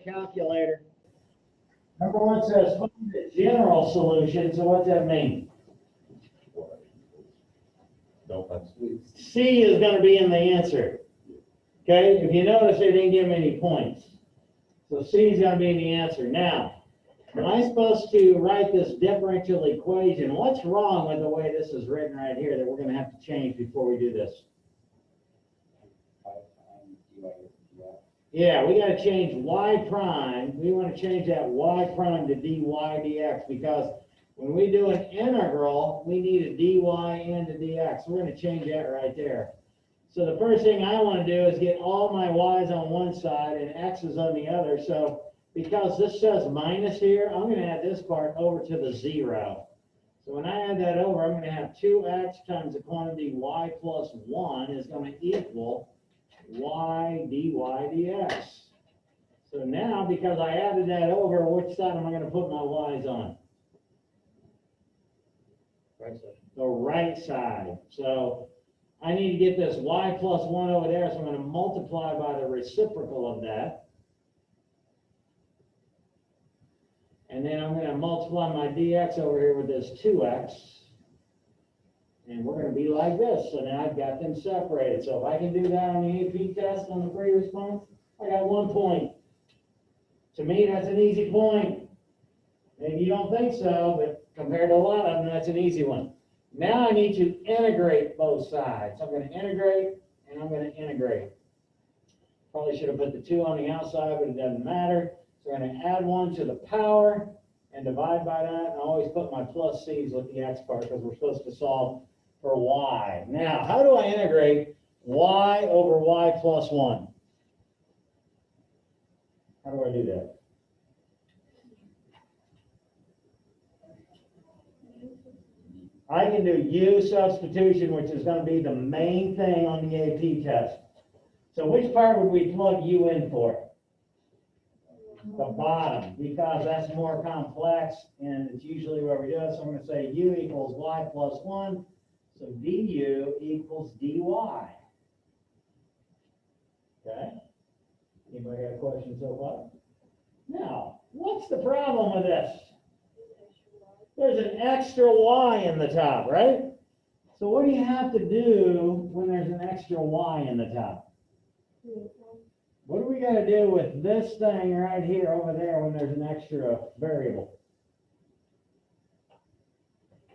calculator. Number one says find the general solution, so what's that mean? C is going to be in the answer. Okay, if you notice, they didn't give me any points. So C is going to be in the answer. Now, am I supposed to write this differential equation? What's wrong with the way this is written right here that we're going to have to change before we do this? Yeah, we got to change y prime. We want to change that y prime to dy dx because when we do an integral, we need a dy and a dx. We're going to change that right there. So the first thing I want to do is get all my y's on one side and x's on the other. So because this says minus here, I'm going to add this part over to the 0. So when I add that over, I'm going to have 2x times the quantity y plus 1 is going to equal y dy dx. So now, because I added that over, which side am I going to put my y's on? Right side. The right side. So I need to get this y plus 1 over there, so I'm going to multiply by the reciprocal of that. And then I'm going to multiply my dx over here with this 2x. And we're going to be like this. So now I've got them separated. So if I can do that on the AP test on the free response, I got 1 point. To me, that's an easy point. Maybe you don't think so, but compared to a lot of them, that's an easy one. Now I need to integrate both sides. I'm going to integrate, and I'm going to integrate. Probably should have put the 2 on the outside, but it doesn't matter. So I'm going to add 1 to the power and divide by that. And I always put my plus c's with the x part because we're supposed to solve for y. Now, how do I integrate y over y plus 1? How do I do that? I can do u substitution, which is going to be the main thing on the AP test. So which part would we plug u in for? The bottom, because that's more complex, and it's usually where we do it. So I'm going to say u equals y plus 1. So du equals dy. Okay? Anybody got a question so far? Now, what's the problem with this? There's an extra y in the top, right? So what do you have to do when there's an extra y in the top? What do we got to do with this thing right here over there when there's an extra variable?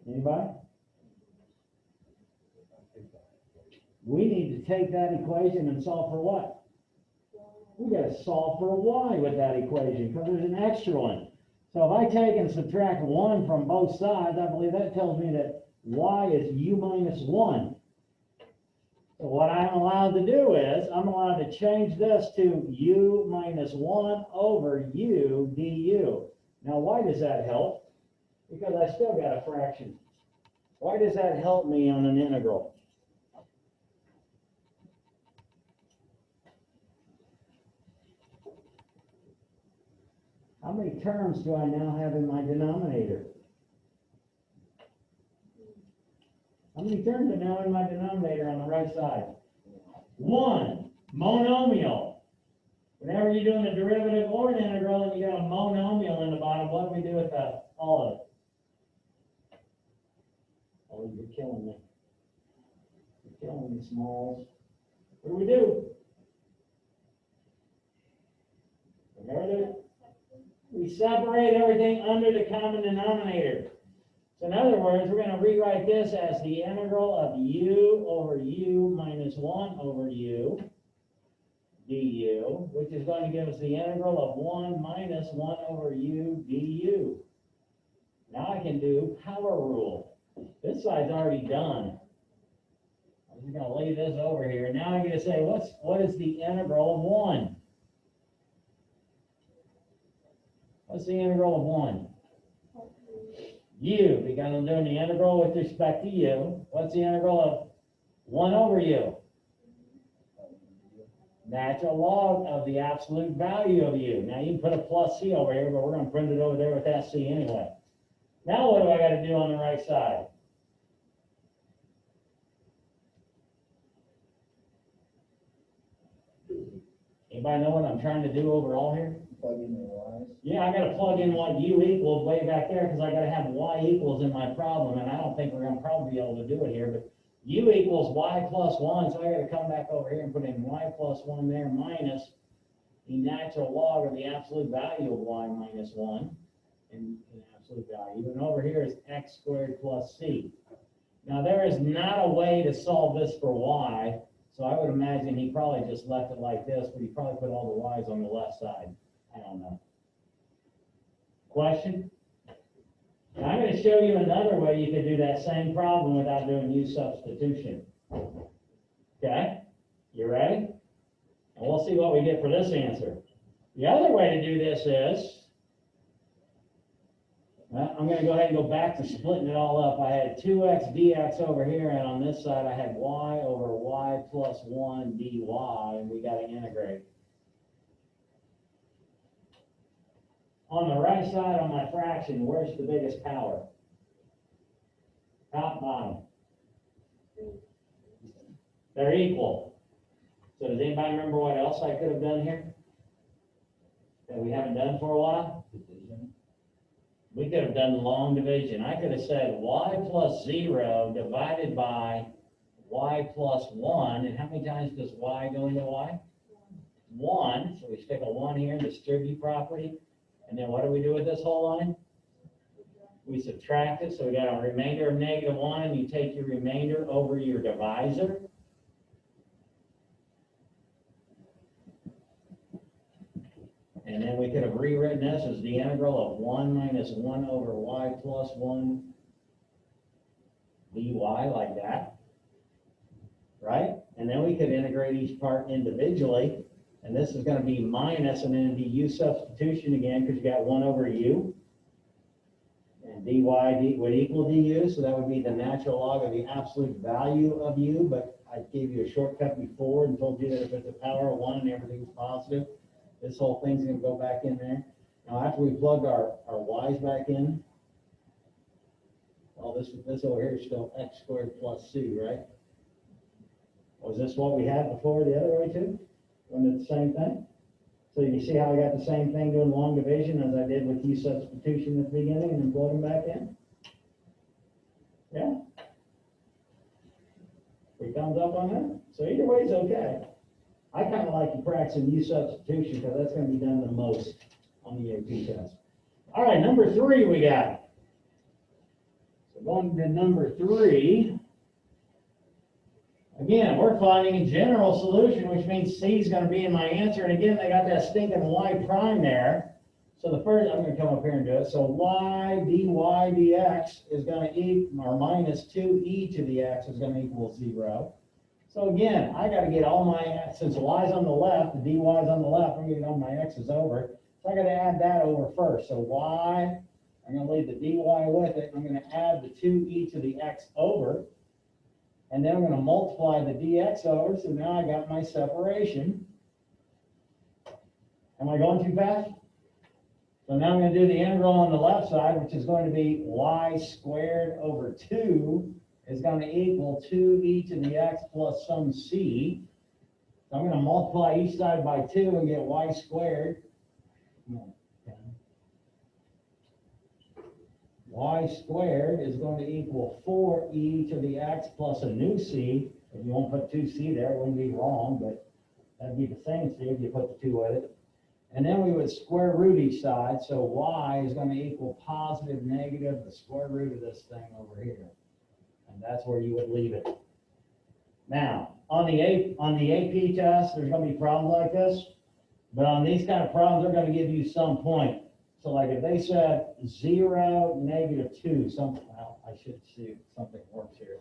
Anybody? We need to take that equation and solve for what? We got to solve for y with that equation because there's an extra one. So if I take and subtract 1 from both sides, I believe that tells me that y is u minus 1. So what I'm allowed to do is, I'm allowed to change this to u minus 1 over u du. Now why does that help? Because I still got a fraction. Why does that help me on an integral? How many terms do I now have in my denominator? How many terms are now in my denominator on the right side? 1. Monomial. Whenever you're doing a derivative or an integral and you got a monomial in the bottom, what do we do with all of it? Oh, you're killing me. You're killing me, Smalls. What do? Remember that? We separate everything under the common denominator. So in other words, we're going to rewrite this as the integral of u over u minus 1 over u du, which is going to give us the integral of 1 minus 1 over u du. Now I can do power rule. This side's already done. I'm just going to leave this over here. Now I'm going to say, what is the integral of 1? What's the integral of 1? U, because I'm doing the integral with respect to u. What's the integral of 1 over u? Natural log of the absolute value of u. Now you can put a plus c over here, but we're going to print it over there with that c anyway. Now what do I got to do on the right side? Anybody know what I'm trying to do overall here? plug in the y's? Yeah, I gotta plug in what u equals way back there, because I gotta have y equals in my problem, and I don't think we're gonna probably be able to do it here, but u equals y plus 1, so I gotta come back over here and put in y plus 1 there minus the natural log of the absolute value of y minus 1 in absolute value. And over here is x squared plus c. Now, there is not a way to solve this for y, so I would imagine he probably just left it like this, but he probably put all the y's on the left side. I don't know. Question? Now, I'm going to show you another way you could do that same problem without doing u substitution. Okay? You ready? And we'll see what we get for this answer. The other way to do this is, well, I'm going to go ahead and go back to splitting it all up. I had 2x dx over here, and on this side I had y over y plus 1 dy, and we got to integrate. On the right side on my fraction, where's the biggest power? Top, bottom. They're equal. So does anybody remember what else I could have done here that we haven't done for a while? Division. We could have done long division. I could have said y plus 0 divided by y plus 1. And how many times does y go into y? 1. So we stick a 1 here in distribute property. And then what do we do with this whole line? We subtract it. So we got a remainder of negative 1. And you take your remainder over your divisor. And then we could have rewritten this as the integral of 1 minus 1 over y plus 1 dy like that, right? And then we could integrate each part individually. And this is going to be minus, and then it'd be u substitution again, because you got 1 over u. And dy would equal du, so that would be the natural log of the absolute value of u. But I gave you a shortcut before and told you that if it's a power of 1 and everything's positive, this whole thing's going to go back in there. Now, after we plug our y's back in, well, this over here is still x squared plus c, right? Was this what we had before the other way too? Wasn't it the same thing? So you see how I got the same thing doing long division as I did with u substitution at the beginning and then plug them back in? Yeah? 3 thumbs up on that? So either way is okay. I kind of like to practice u substitution because that's going to be done the most on the AP test. All right, number 3 we got. So going to number 3. Again, we're finding a general solution, which means C is going to be in my answer. And again, they got that stinking y prime there. So the first, I'm going to come up here and do it. So y dy dx is going to equal, or minus 2e to the x is going to equal 0. So again, I got to get all my, since the y's on the left, the dy is on the left, I'm getting all my x's over. So I got to add that over first. So y, I'm going to leave the dy with it. I'm going to add the 2e to the x over. And then I'm going to multiply the dx over. So now I got my separation. Am I going too fast? So now I'm going to do the integral on the left side, which is going to be y squared over 2 is going to equal 2e to the x plus some c. So I'm going to multiply each side by 2 and get y squared. Y squared is going to equal 4e to the x plus a new c. If you won't put 2c there, it wouldn't be wrong, but that'd be the same c if you put the 2 with it. And then we would square root each side. So y is going to equal positive negative the square root of this thing over here. And that's where you would leave it. Now, on the AP test, there's going to be problems like this. But on these kind of problems, they're going to give you some point. So like if they said 0, negative 2, well, I should see if something works here.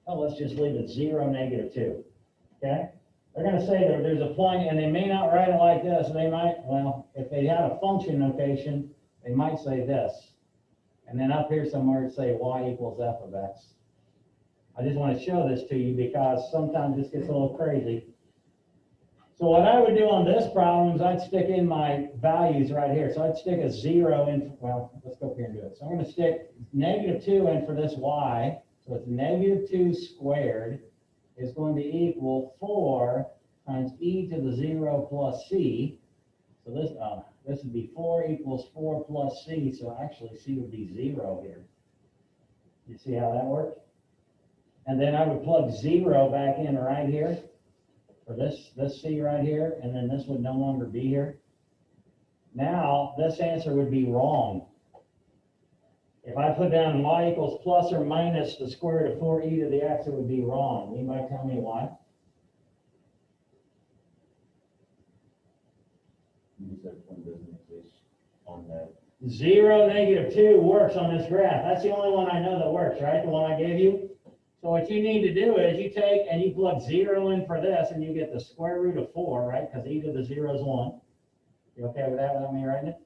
Oh, let's just leave it 0, negative 2. Okay? They're going to say that there's a point, and they may not write it like this. They might, well, if they had a function notation, they might say this. And then up here somewhere it'd say y equals f of x. I just want to show this to you because sometimes this gets a little crazy. So what I would do on this problem is I'd stick in my values right here. So I'd stick a 0 in, well, let's go up here and do it. So I'm going to stick negative 2 in for this y. So it's negative 2 squared is going to equal 4 times e to the 0 plus c. So this would be 4 equals 4 plus c, so actually c would be 0 here. You see how that works? And then I would plug 0 back in right here for this c right here, and then this would no longer be here. Now, this answer would be wrong. If I put down y equals plus or minus the square root of 4e to the x, it would be wrong. Anybody tell me why? You said one doesn't exist on that. 0, -2 works on this graph. That's the only one I know that works, right? The one I gave you. So what you need to do is you take and you plug 0 in for this, and you get the square root of 4, right? Because e to the 0 is 1. You okay with that without me writing it?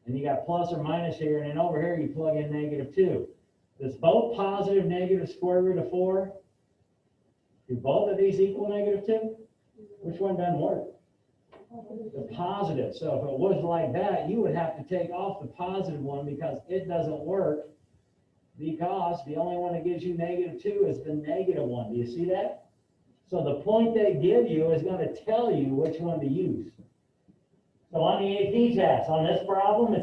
And you got plus or minus here, and then over here you plug in -2. Does both positive negative square root of 4, do both of these equal -2? Which one doesn't work? The positive. So if it was like that, you would have to take off the positive one because it doesn't work, because the only one that gives you -2 is the negative one. Do you see that? So the point they give you is going to tell you which one to use. So on the AP test, on this problem,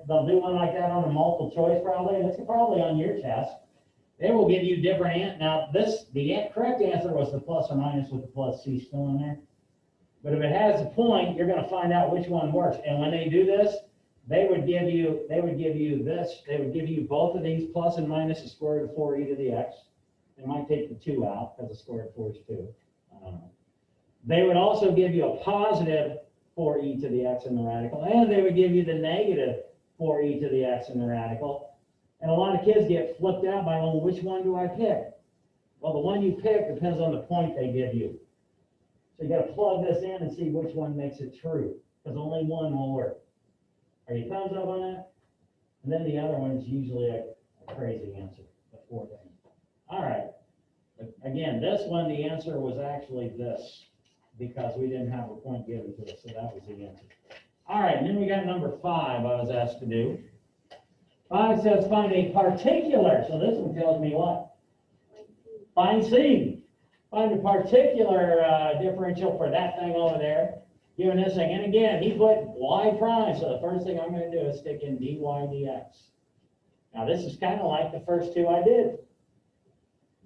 they'll do one like that on a multiple choice probably, and it's probably on your test. They will give you different Now the correct answer was the plus or minus with the plus c still in there. But if it has a point, you're going to find out which one works. And when they do this, they would give you this. They would give you both of these, plus and minus the square root of 4e to the x. They might take the 2 out because the square root of 4 is 2. I don't know. They would also give you a positive 4e to the x in the radical, and they would give you the negative 4e to the x in the radical. And a lot of kids get flipped out by, well, which one do I pick? Well, the one you pick depends on the point they give you. So you got to plug this in and see which one makes it true, because only one will work. Are you thumbs up on that? And then the other one is usually a crazy answer, the fourth thing. All right. But again, this one, the answer was actually this, because we didn't have a point given to us, so that was the answer. All right, and then we got number 5 I was asked to do. 5 says find a particular, so this one tells me what? Find C. Find a particular differential for that thing over there, given this thing. And again, he put y prime, so the first thing I'm going to do is stick in dy dx. Now this is kind of like the first two I did.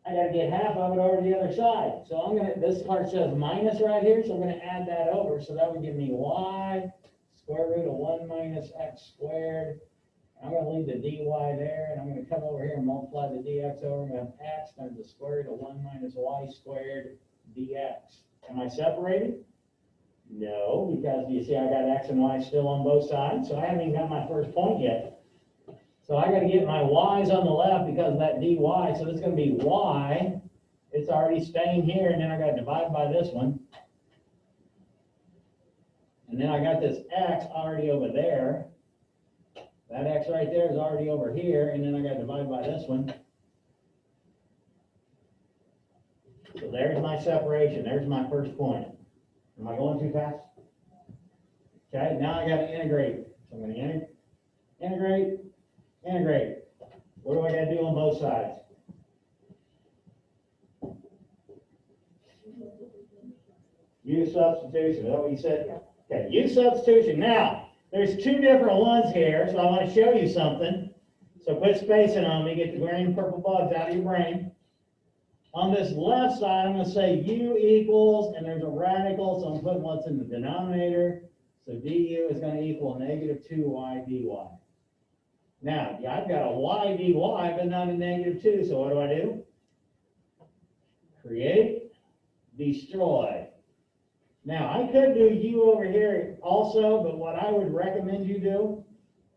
I got to get half of it over to the other side. So I'm going to, this part says minus right here, so I'm going to add that over. So that would give me y square root of 1 minus x squared. I'm going to leave the dy there, and I'm going to come over here and multiply the dx over. I'm going to have x times the square root of 1 minus y squared dx. Am I separated? No, because you see I got x and y still on both sides, so I haven't even got my first point yet. So I got to get my y's on the left because of that dy, so it's going to be y. It's already staying here, and then I got to divide by this one. And then I got this x already over there. That x right there is already over here, and then I got to divide by this one. So there's my separation. There's my first point. Am I going too fast? Okay, now I got to integrate. So I'm going to integrate. What do I got to do on both sides? Use substitution. Is that what you said? Okay, use substitution. Now, there's two different ones here, so I want to show you something. So quit spacing on me. Get the green purple bugs out of your brain. On this left side, I'm going to say u equals, and there's a radical, so I'm putting what's in the denominator. So du is going to equal -2y dy. Now, I've got a y dy, but not a -2, so what do? Create, destroy. Now, I could do u over here also, but what I would recommend you do,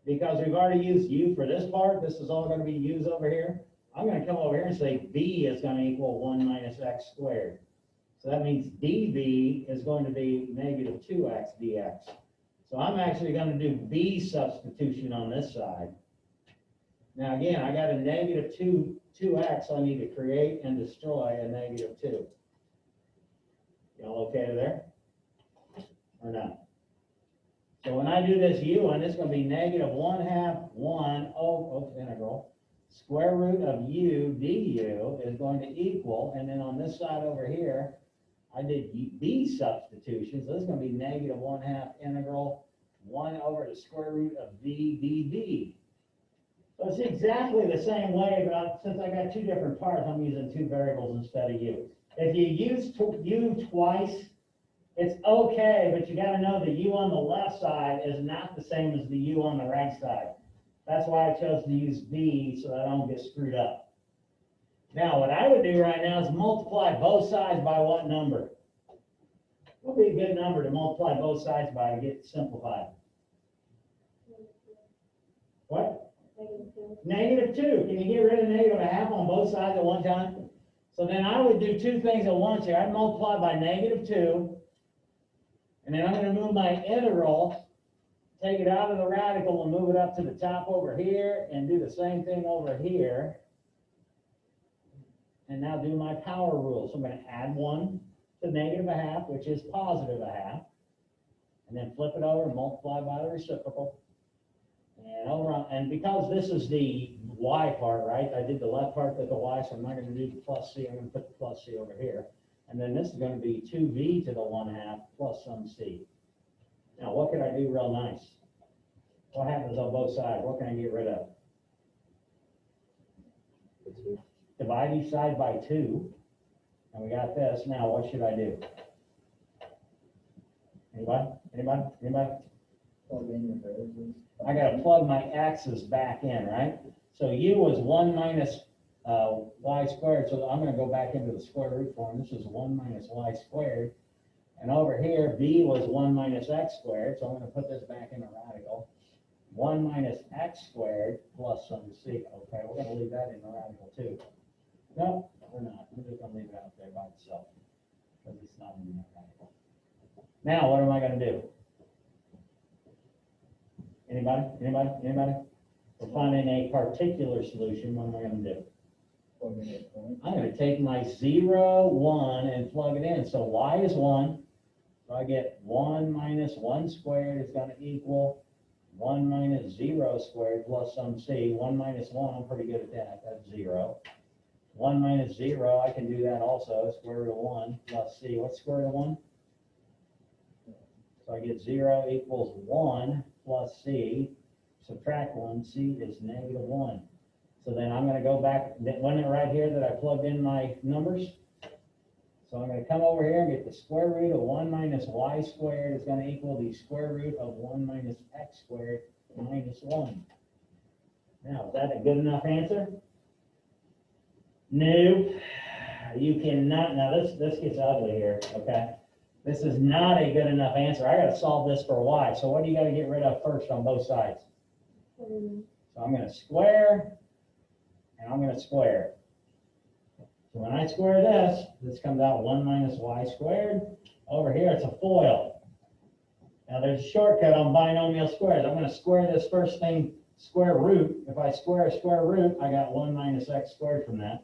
because we've already used u for this part, this is all going to be u's over here. I'm going to come over here and say b is going to equal 1 minus x squared. So that means dv is going to be -2x dx. So I'm actually going to do b substitution on this side. Now again, I got a -2x I need to create and destroy a -2. Y'all okay there? Or not? So when I do this u, and it's going to be -1/2 1 over integral square root of u du is going to equal, and then on this side over here, I did b substitution, so this is going to be -1/2 integral the square root of VDD. So it's exactly the same way, but since I got two different parts, I'm using two variables instead of u. If you use u twice, it's okay, but you gotta know the u on the left side is not the same as the u on the right side. That's why I chose to use v, so that I don't get screwed up. Now, what I would do right now is multiply both sides by what number? What would be a good number to multiply both sides by to get simplified? What? -2. Can you get rid of -1/2 on both sides at one time? So then I would do two things at once here. I'd multiply by -2, and then I'm going to move my integral, take it out of the radical and move it up to the top over here, and do the same thing over here. And now do my power rule. So I'm going to add 1 to -1/2, which is +1/2, and then flip it over and multiply by the reciprocal. And over on, and because this is the y part, right? I did the left part with the y, so I'm not going to do the plus c. I'm going to put the plus c over here. And then this is going to be 2v to the 1/2 plus some c. Now, what can I do real nice? What happens on both sides? What can I get rid of? Divide each side by 2. And we got this. Now, what should I do? Anybody? Anybody? Anybody? I got to plug my x's back in, right? So u was 1 minus y squared. So I'm going to go back into the square root form. This is 1 minus y squared. And over here, b was 1 minus x squared. So I'm going to put this back in the radical. 1 minus x squared plus some c. Okay, we're going to leave that in the radical too. No, we're not. We're just going to leave it out there by itself because it's not in the radical. Now, what am I going to do? Anybody? Anybody? Anybody? We're finding a particular solution. What am I going to do? I'm going to take my 0, 1 and plug it in. So y is 1. So I get 1 minus 1 squared is going to equal 1 minus 0 squared plus some c. 1 minus 1, I'm pretty good at that. That's 0. 1 minus 0, I can do that also. Square root of 1 plus c. What's square root of 1? So I get 0 equals 1 plus c. Subtract 1, c is -1. So then I'm going to go back, wasn't it right here that I plugged in my numbers? So I'm going to come over here and get the square root of 1 minus y squared is going to equal the square root of 1 minus x squared minus 1. Now, is that a good enough answer? No, you cannot. Now, this gets ugly here, okay? This is not a good enough answer. I got to solve this for y. So what do you got to get rid of first on both sides? So I'm going to square, and I'm going to square. So when I square this, this comes out 1 minus y squared. Over here, it's a FOIL. Now, there's a shortcut on binomial squares. I'm going to square this first thing, square root. If I square a square root, I got 1 minus x squared from that.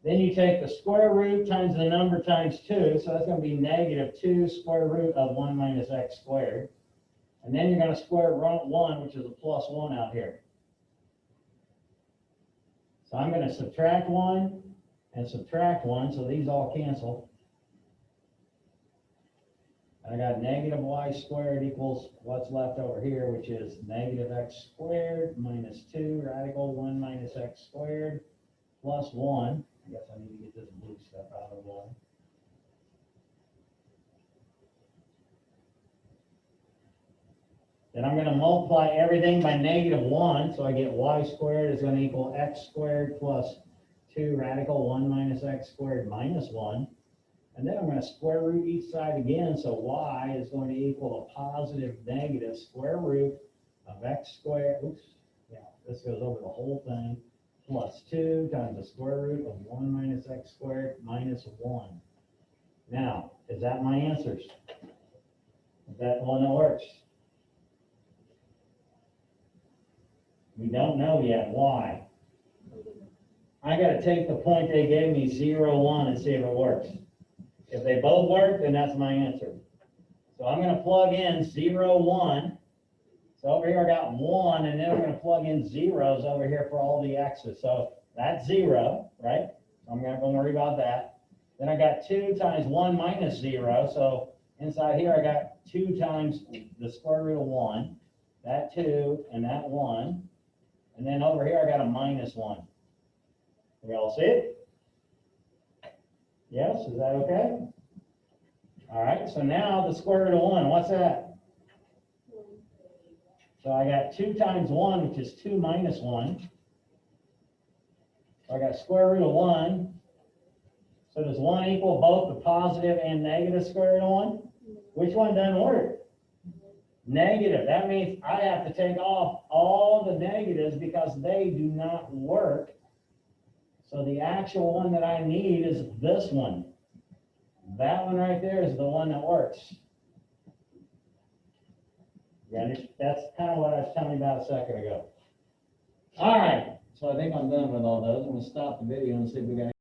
Then you take the square root times the number times 2. So that's going to be -2 square root of 1 minus x squared. And then you're going to square 1, which is a plus 1 out here. So I'm going to subtract 1 and subtract 1. So these all cancel. I got -y squared equals what's left over here, which is -x squared minus 2 radical 1 minus x squared plus 1. I guess I need to get this blue stuff out of the way. Then I'm going to multiply everything by -1. So I get y squared is going to equal x squared plus 2 radical 1 minus x squared minus 1. And then I'm going to square root each side again. So y is going to equal a positive negative square root of x squared. Oops. Yeah, this goes over the whole thing. Plus 2 times the square root of 1 minus x squared minus 1. Now, is that my answers? Is that one that works? We don't know yet. Why? I got to take the point they gave me, 0, 1, and see if it works. If they both work, then that's my answer. So I'm going to plug in 0, 1. So over here I got 1, and then I'm going to plug in zeros over here for all the x's. So that's 0, right? So I'm not going to worry about that. Then I got 2 times 1 minus 0. So inside here I got 2 times the square root of 1. that 2, and that 1. And then over here, I got a minus 1. We all see it? Yes, is that okay? All right, so now the square root of 1, what's that? So I got 2 times 1, which is 2 minus 1. So I got square root of 1. So does 1 equal both the positive and negative square root of 1? Which one doesn't work? Negative. That means I have to take off all the negatives because they do not work. So the actual one that I need is this one. That one right there is the one that works. That's kind of what I was telling you about a second ago. All right. So I think I'm done with all those. I'm going to stop the video and see if we got